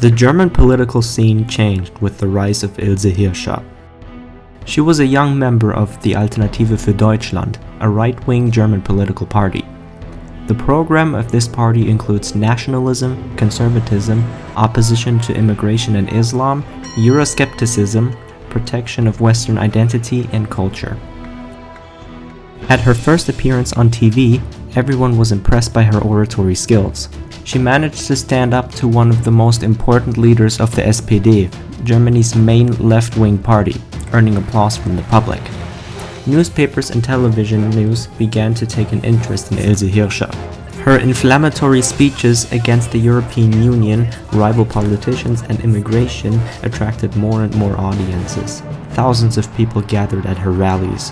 The German political scene changed with the rise of Ilse Hirscher. She was a young member of the Alternative für Deutschland, a right-wing German political party. The program of this party includes nationalism, conservatism, opposition to immigration and Islam, Euroscepticism, protection of Western identity and culture. At her first appearance on TV, everyone was impressed by her oratory skills. She managed to stand up to one of the most important leaders of the SPD, Germany's main left-wing party, earning applause from the public. Newspapers and television news began to take an interest in Ilse Hirscher. Her inflammatory speeches against the European Union, rival politicians and immigration attracted more and more audiences. Thousands of people gathered at her rallies.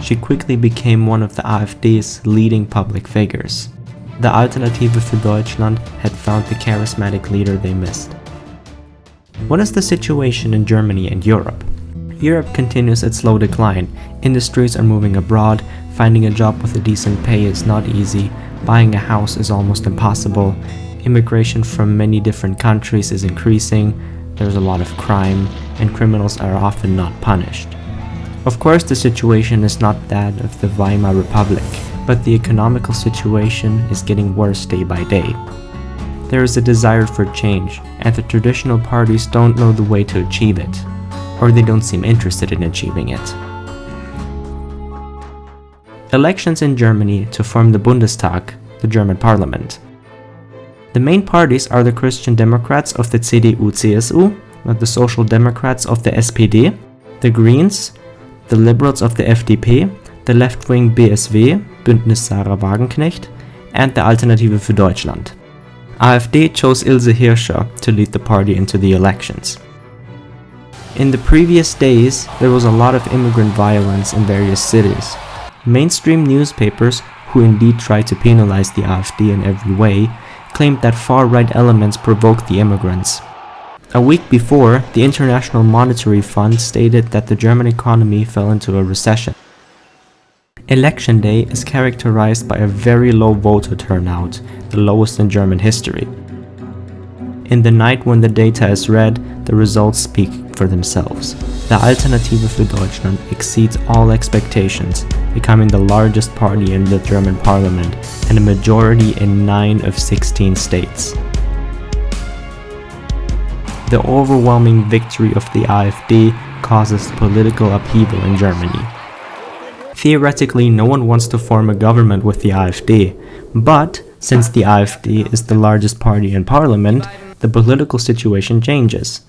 She quickly became one of the AfD's leading public figures. The Alternative für Deutschland had found the charismatic leader they missed. What is the situation in Germany and Europe? Europe continues its slow decline. Industries are moving abroad, finding a job with a decent pay is not easy, buying a house is almost impossible, immigration from many different countries is increasing, there's a lot of crime, and criminals are often not punished. Of course, the situation is not that of the Weimar Republic, but the economical situation is getting worse day by day. There is a desire for change, and the traditional parties don't know the way to achieve it, or they don't seem interested in achieving it. Elections in Germany to form the Bundestag, the German parliament. The main parties are the Christian Democrats of the CDU-CSU, the Social Democrats of the SPD, the Greens, the Liberals of the FDP, the left-wing BSW, Bündnis Sarah Wagenknecht, and the Alternative für Deutschland. AfD chose Ilse Hirscher to lead the party into the elections. In the previous days, there was a lot of immigrant violence in various cities. Mainstream newspapers, who indeed tried to penalize the AfD in every way, claimed that far-right elements provoked the immigrants. A week before, the International Monetary Fund stated that the German economy fell into a recession. Election day is characterized by a very low voter turnout, the lowest in German history. In the night when the data is read, the results speak for themselves. The Alternative für Deutschland exceeds all expectations, becoming the largest party in the German parliament and a majority in 9 of 16 states. The overwhelming victory of the AfD causes political upheaval in Germany. Theoretically, no one wants to form a government with the AfD, but since the AfD is the largest party in parliament, the political situation changes.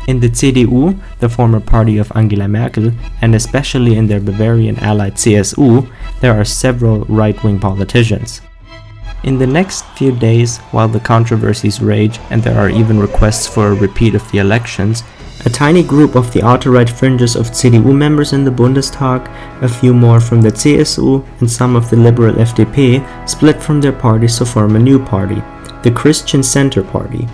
In the CDU, the former party of Angela Merkel, and especially in their Bavarian ally CSU, there are several right-wing politicians. In the next few days, while the controversies rage and there are even requests for a repeat of the elections, a tiny group of the outer-right fringes of CDU members in the Bundestag, a few more from the CSU, and some of the liberal FDP split from their parties to form a new party, the Christian Center Party.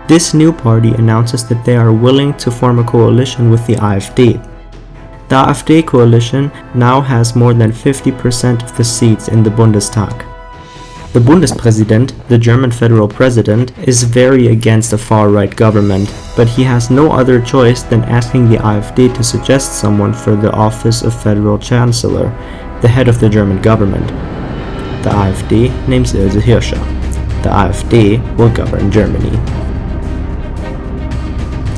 This new party announces that they are willing to form a coalition with the AfD. The AfD coalition now has more than 50% of the seats in the Bundestag. The Bundespräsident, the German federal president, is very against a far-right government, but he has no other choice than asking the AfD to suggest someone for the office of federal chancellor, the head of the German government. The AfD names Ilse Hirscher. The AfD will govern Germany.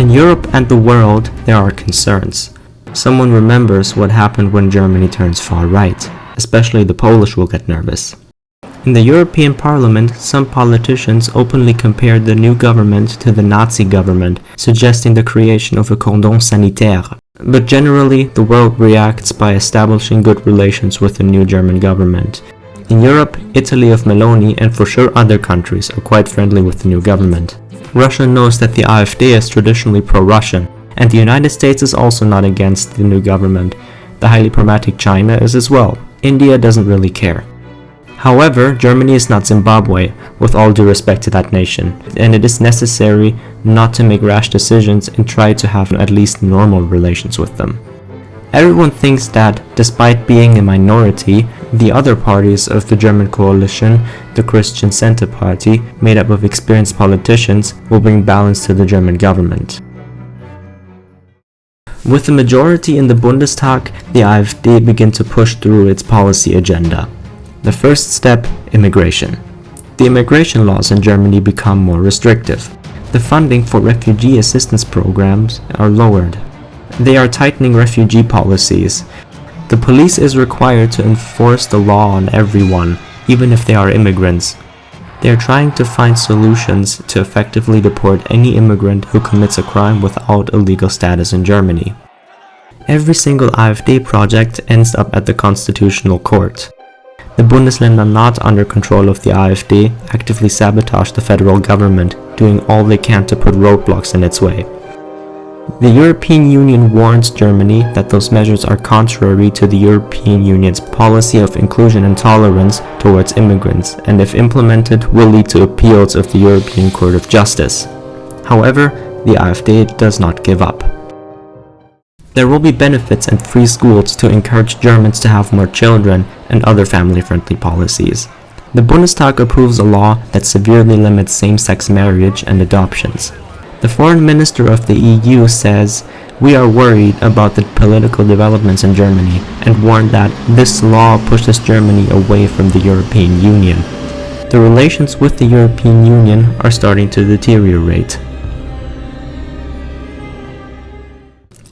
In Europe and the world, there are concerns. Someone remembers what happened when Germany turns far right. Especially the Polish will get nervous. In the European Parliament, some politicians openly compared the new government to the Nazi government, suggesting the creation of a cordon sanitaire. But generally, the world reacts by establishing good relations with the new German government. In Europe, Italy of Meloni and for sure other countries are quite friendly with the new government. Russia knows that the AfD is traditionally pro-Russian, and the United States is also not against the new government. The highly pragmatic China is as well. India doesn't really care. However, Germany is not Zimbabwe, with all due respect to that nation, and it is necessary not to make rash decisions and try to have at least normal relations with them. Everyone thinks that, despite being a minority, the other parties of the German coalition, the Christian Center Party, made up of experienced politicians, will bring balance to the German government. With the majority in the Bundestag, the AfD begin to push through its policy agenda. The first step, immigration. The immigration laws in Germany become more restrictive. The funding for refugee assistance programs are lowered. They are tightening refugee policies. The police is required to enforce the law on everyone, even if they are immigrants. They are trying to find solutions to effectively deport any immigrant who commits a crime without a legal status in Germany. Every single AfD project ends up at the Constitutional Court. The Bundesländer not under control of the AfD actively sabotage the federal government, doing all they can to put roadblocks in its way. The European Union warns Germany that those measures are contrary to the European Union's policy of inclusion and tolerance towards immigrants, and if implemented will lead to appeals of the European Court of Justice. However, the AfD does not give up. There will be benefits and free schools to encourage Germans to have more children and other family-friendly policies. The Bundestag approves a law that severely limits same-sex marriage and adoptions. The foreign minister of the EU says, "We are worried about the political developments in Germany and warn that this law pushes Germany away from the European Union." The relations with the European Union are starting to deteriorate.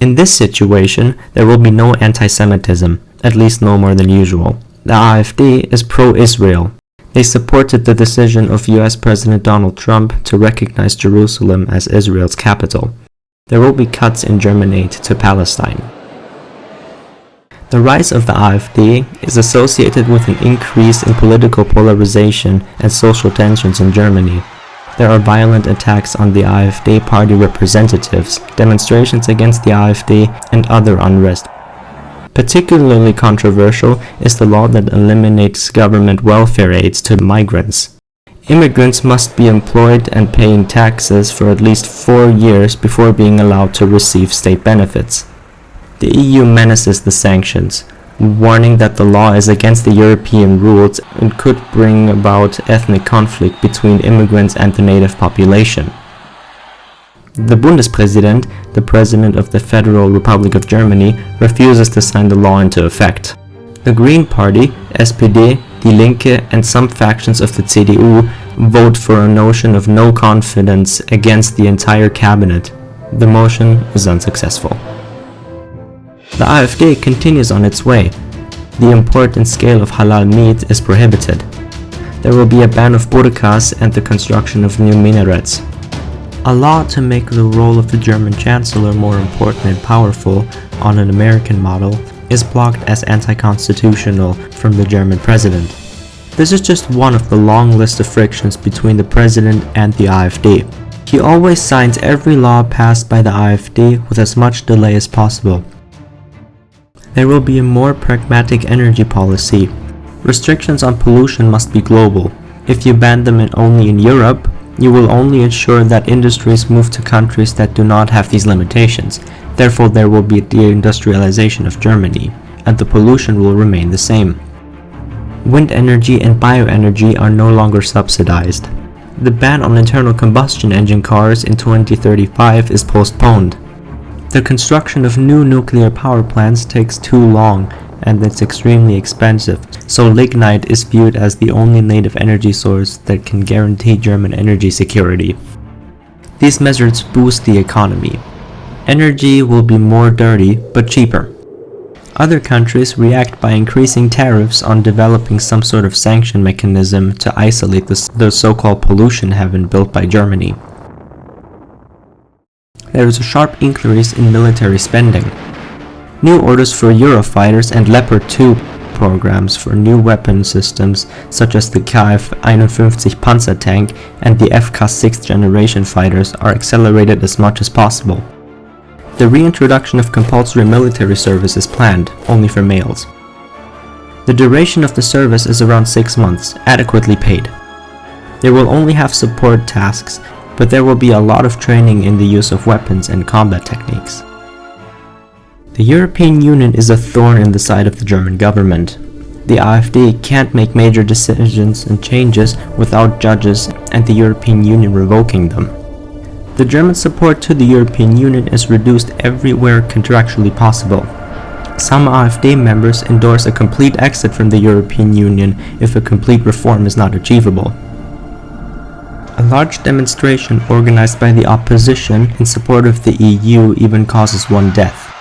In this situation, there will be no anti-Semitism, at least no more than usual. The AfD is pro-Israel. They supported the decision of US President Donald Trump to recognize Jerusalem as Israel's capital. There will be cuts in German aid to Palestine. The rise of the AfD is associated with an increase in political polarization and social tensions in Germany. There are violent attacks on the AfD party representatives, demonstrations against the AfD, and other unrest. Particularly controversial is the law that eliminates government welfare aids to migrants. Immigrants must be employed and paying taxes for at least 4 years before being allowed to receive state benefits. The EU menaces the sanctions, warning that the law is against the European rules and could bring about ethnic conflict between immigrants and the native population. The Bundespräsident, the President of the Federal Republic of Germany, refuses to sign the law into effect. The Green Party, SPD, Die Linke, and some factions of the CDU vote for a motion of no confidence against the entire cabinet. The motion is unsuccessful. The AfD continues on its way. The import and scale of halal meat is prohibited. There will be a ban of burqas and the construction of new minarets. A law to make the role of the German Chancellor more important and powerful on an American model is blocked as anti-constitutional from the German president. This is just one of the long list of frictions between the president and the AfD. He always signs every law passed by the AfD with as much delay as possible. There will be a more pragmatic energy policy. Restrictions on pollution must be global. If you ban them only in Europe, you will only ensure that industries move to countries that do not have these limitations. Therefore, there will be a deindustrialization of Germany, and the pollution will remain the same. Wind energy and bioenergy are no longer subsidized. The ban on internal combustion engine cars in 2035 is postponed. The construction of new nuclear power plants takes too long, and it's extremely expensive, so lignite is viewed as the only native energy source that can guarantee German energy security. These measures boost the economy. Energy will be more dirty, but cheaper. Other countries react by increasing tariffs on developing some sort of sanction mechanism to isolate the so-called pollution heaven built by Germany. There is a sharp increase in military spending. New orders for Eurofighters and Leopard 2 programs for new weapon systems such as the Kf-51 Panzer tank and the FK 6th generation fighters are accelerated as much as possible. The reintroduction of compulsory military service is planned, only for males. The duration of the service is around 6 months, adequately paid. They will only have support tasks, but there will be a lot of training in the use of weapons and combat techniques. The European Union is a thorn in the side of the German government. The AfD can't make major decisions and changes without judges and the European Union revoking them. The German support to the European Union is reduced everywhere contractually possible. Some AfD members endorse a complete exit from the European Union if a complete reform is not achievable. A large demonstration organized by the opposition in support of the EU even causes one death.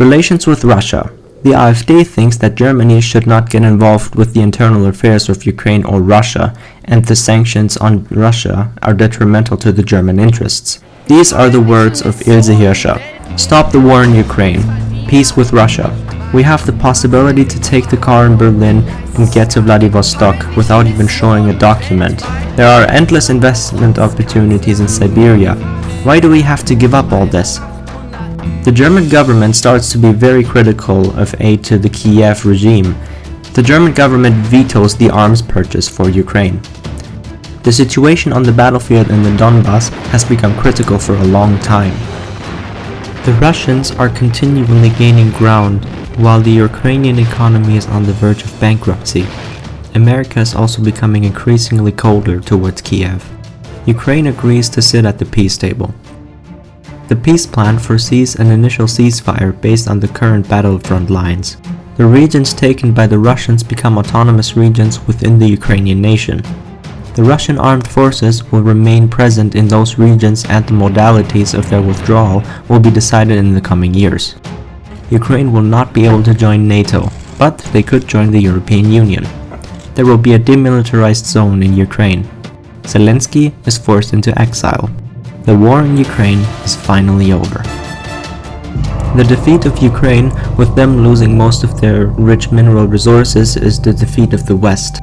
Relations with Russia. The AfD thinks that Germany should not get involved with the internal affairs of Ukraine or Russia, and the sanctions on Russia are detrimental to the German interests. These are the words of Ilse Hirscher. Stop the war in Ukraine. Peace with Russia. We have the possibility to take the car in Berlin and get to Vladivostok without even showing a document. There are endless investment opportunities in Siberia. Why do we have to give up all this? The German government starts to be very critical of aid to the Kiev regime. The German government vetoes the arms purchase for Ukraine. The situation on the battlefield in the Donbass has become critical for a long time. The Russians are continually gaining ground while the Ukrainian economy is on the verge of bankruptcy. America is also becoming increasingly colder towards Kiev. Ukraine agrees to sit at the peace table. The peace plan foresees an initial ceasefire based on the current battlefront lines. The regions taken by the Russians become autonomous regions within the Ukrainian nation. The Russian armed forces will remain present in those regions, and the modalities of their withdrawal will be decided in the coming years. Ukraine will not be able to join NATO, but they could join the European Union. There will be a demilitarized zone in Ukraine. Zelensky is forced into exile. The war in Ukraine is finally over. The defeat of Ukraine, with them losing most of their rich mineral resources, is the defeat of the West.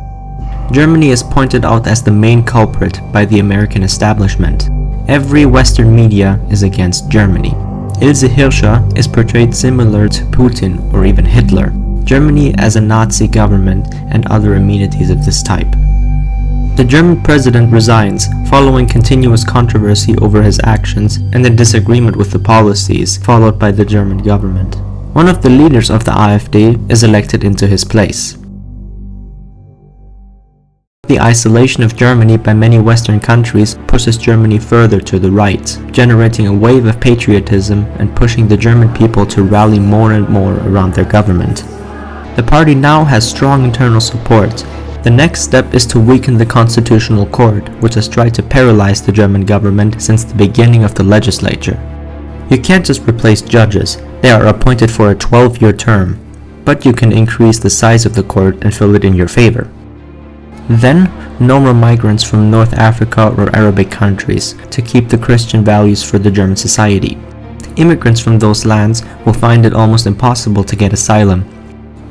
Germany is pointed out as the main culprit by the American establishment. Every Western media is against Germany. Ilse Hirscher is portrayed similar to Putin or even Hitler. Germany as a Nazi government and other amenities of this type. The German president resigns following continuous controversy over his actions and a disagreement with the policies followed by the German government. One of the leaders of the AfD is elected into his place. The isolation of Germany by many Western countries pushes Germany further to the right, generating a wave of patriotism and pushing the German people to rally more and more around their government. The party now has strong internal support. The next step is to weaken the Constitutional Court, which has tried to paralyze the German government since the beginning of the legislature. You can't just replace judges, they are appointed for a 12-year term, but you can increase the size of the court and fill it in your favor. Then, no more migrants from North Africa or Arabic countries to keep the Christian values for the German society. Immigrants from those lands will find it almost impossible to get asylum.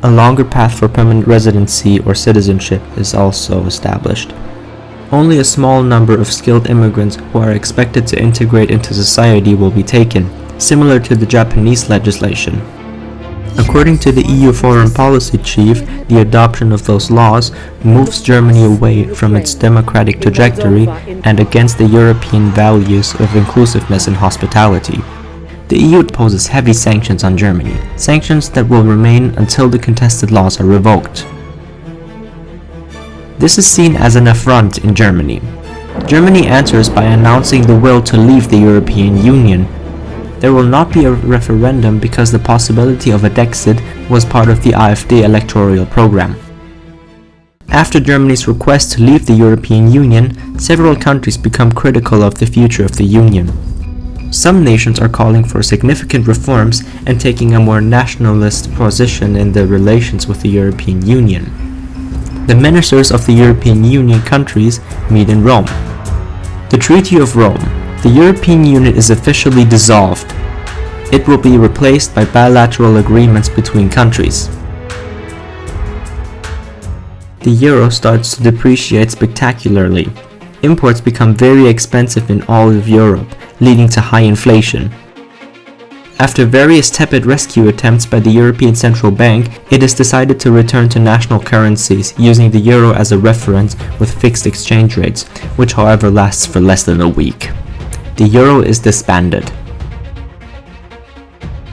A longer path for permanent residency or citizenship is also established. Only a small number of skilled immigrants who are expected to integrate into society will be taken, similar to the Japanese legislation. According to the EU Foreign Policy Chief, the adoption of those laws moves Germany away from its democratic trajectory and against the European values of inclusiveness and hospitality. The EU imposes heavy sanctions on Germany, sanctions that will remain until the contested laws are revoked. This is seen as an affront in Germany. Germany answers by announcing the will to leave the European Union. There will not be a referendum because the possibility of a Dexit was part of the AfD electoral program. After Germany's request to leave the European Union, several countries become critical of the future of the Union. Some nations are calling for significant reforms and taking a more nationalist position in their relations with the European Union. The ministers of the European Union countries meet in Rome. The Treaty of Rome. The European Union is officially dissolved. It will be replaced by bilateral agreements between countries. The euro starts to depreciate spectacularly. Imports become very expensive in all of Europe, leading to high inflation. After various tepid rescue attempts by the European Central Bank, it is decided to return to national currencies, using the euro as a reference with fixed exchange rates, which however lasts for less than a week. The euro is disbanded.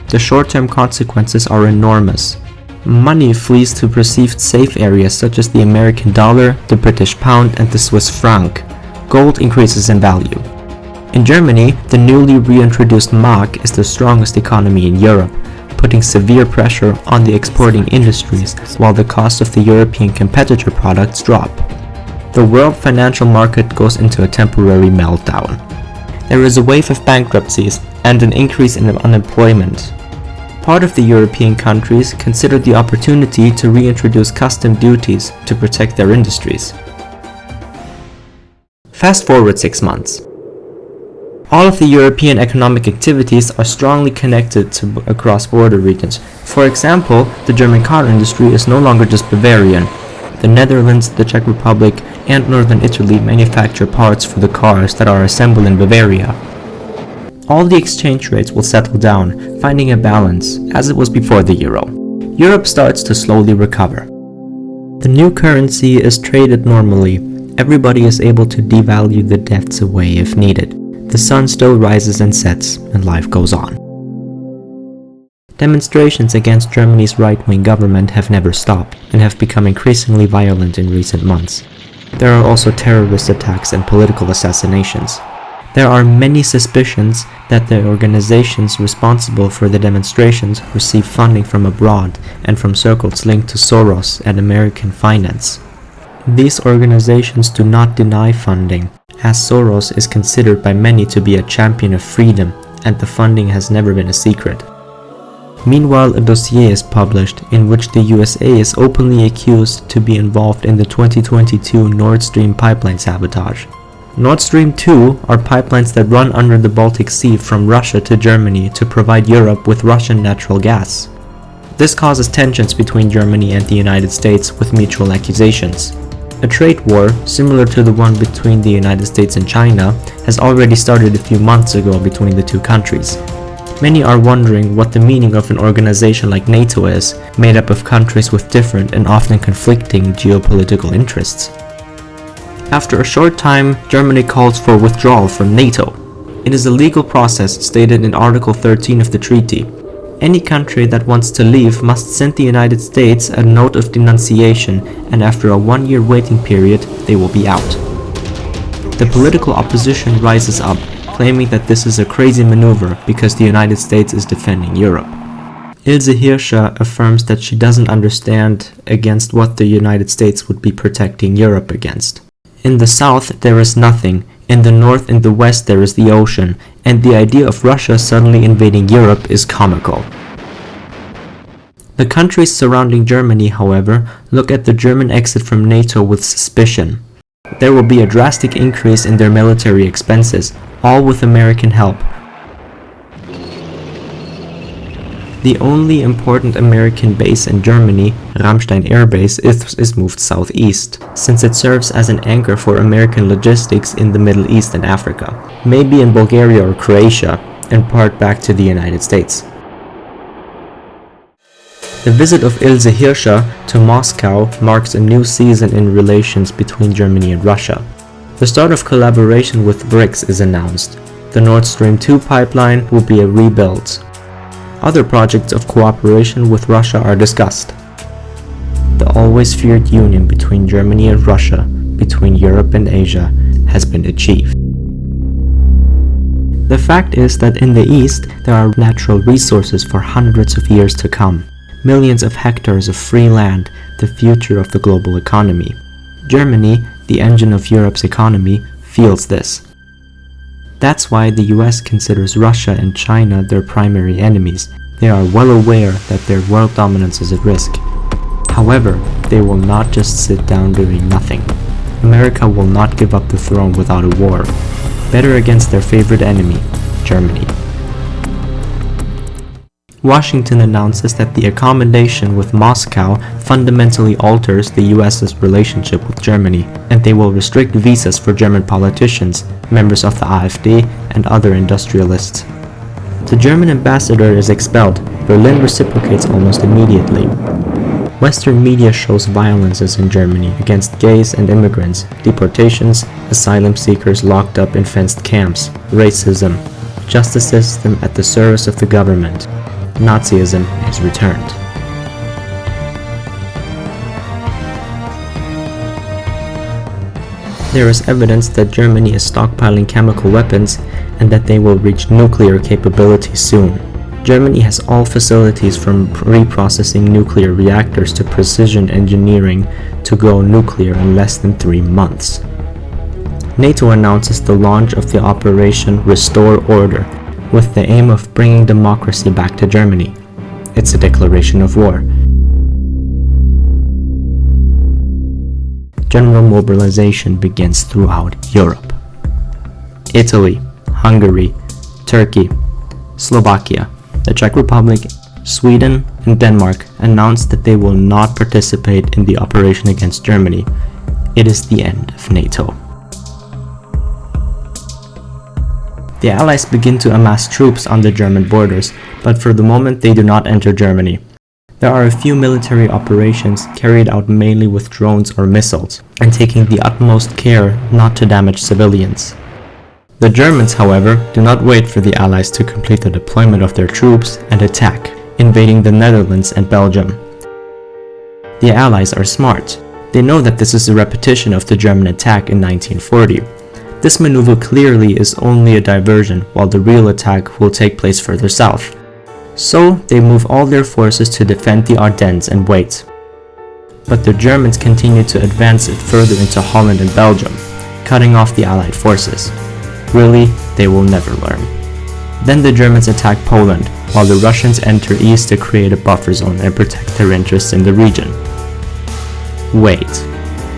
The short-term consequences are enormous. Money flees to perceived safe areas such as the American dollar, the British pound, and the Swiss franc. Gold increases in value. In Germany, the newly reintroduced Mark is the strongest economy in Europe, putting severe pressure on the exporting industries while the cost of the European competitor products drop. The world financial market goes into a temporary meltdown. There is a wave of bankruptcies and an increase in unemployment. Part of the European countries considered the opportunity to reintroduce custom duties to protect their industries. Fast forward 6 months. All of the European economic activities are strongly connected to cross-border regions. For example, the German car industry is no longer just Bavarian. The Netherlands, the Czech Republic, and Northern Italy manufacture parts for the cars that are assembled in Bavaria. All the exchange rates will settle down, finding a balance, as it was before the euro. Europe starts to slowly recover. The new currency is traded normally. Everybody is able to devalue the debts away if needed. The sun still rises and sets, and life goes on. Demonstrations against Germany's right-wing government have never stopped and have become increasingly violent in recent months. There are also terrorist attacks and political assassinations. There are many suspicions that the organizations responsible for the demonstrations receive funding from abroad and from circles linked to Soros and American finance. These organizations do not deny funding, as Soros is considered by many to be a champion of freedom, and the funding has never been a secret. Meanwhile, a dossier is published in which the USA is openly accused to be involved in the 2022 Nord Stream pipeline sabotage. Nord Stream 2 are pipelines that run under the Baltic Sea from Russia to Germany to provide Europe with Russian natural gas. This causes tensions between Germany and the United States with mutual accusations. A trade war, similar to the one between the United States and China, has already started a few months ago between the two countries. Many are wondering what the meaning of an organization like NATO is, made up of countries with different and often conflicting geopolitical interests. After a short time, Germany calls for withdrawal from NATO. It is a legal process stated in Article 13 of the treaty. Any country that wants to leave must send the United States a note of denunciation, and after a 1-year waiting period, they will be out. The political opposition rises up, claiming that this is a crazy maneuver because the United States is defending Europe. Ilse Hirscher affirms that she doesn't understand against what the United States would be protecting Europe against. In the south there is nothing, in the north and the west there is the ocean, and the idea of Russia suddenly invading Europe is comical. The countries surrounding Germany, however, look at the German exit from NATO with suspicion. There will be a drastic increase in their military expenses, all with American help. The only important American base in Germany, Ramstein Air Base, is moved southeast, since it serves as an anchor for American logistics in the Middle East and Africa, maybe in Bulgaria or Croatia, in part back to the United States. The visit of Ilse Hirscher to Moscow marks a new season in relations between Germany and Russia. The start of collaboration with BRICS is announced. The Nord Stream 2 pipeline will be rebuilt. Other projects of cooperation with Russia are discussed. The always feared union between Germany and Russia, between Europe and Asia, has been achieved. The fact is that in the East there are natural resources for hundreds of years to come. Millions of hectares of free land, the future of the global economy. Germany, the engine of Europe's economy, feels this. That's why the US considers Russia and China their primary enemies. They are well aware that their world dominance is at risk. However, they will not just sit down doing nothing. America will not give up the throne without a war. Better against their favorite enemy, Germany. Washington announces that the accommodation with Moscow fundamentally alters the US's relationship with Germany, and they will restrict visas for German politicians, members of the AfD, and other industrialists. The German ambassador is expelled. Berlin reciprocates almost immediately. Western media shows violences in Germany against gays and immigrants, deportations, asylum seekers locked up in fenced camps, racism, justice system at the service of the government. Nazism is returned. There is evidence that Germany is stockpiling chemical weapons and that they will reach nuclear capability soon. Germany has all facilities from reprocessing nuclear reactors to precision engineering to go nuclear in less than 3 months. NATO announces the launch of the Operation Restore Order with the aim of bringing democracy back to Germany. It's a declaration of war. General mobilization begins throughout Europe. Italy, Hungary, Turkey, Slovakia, the Czech Republic, Sweden, and Denmark announced that they will not participate in the operation against Germany. It is the end of NATO. The Allies begin to amass troops on the German borders, but for the moment they do not enter Germany. There are a few military operations carried out mainly with drones or missiles, and taking the utmost care not to damage civilians. The Germans, however, do not wait for the Allies to complete the deployment of their troops and attack, invading the Netherlands and Belgium. The Allies are smart. They know that this is a repetition of the German attack in 1940. This maneuver clearly is only a diversion, while the real attack will take place further south. So they move all their forces to defend the Ardennes and wait. But the Germans continue to advance it further into Holland and Belgium, cutting off the Allied forces. Really, they will never learn. Then the Germans attack Poland, while the Russians enter east to create a buffer zone and protect their interests in the region. Wait,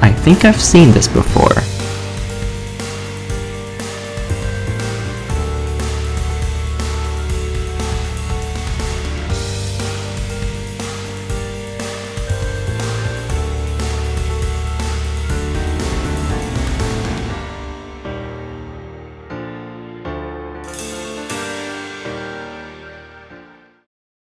I think I've seen this before.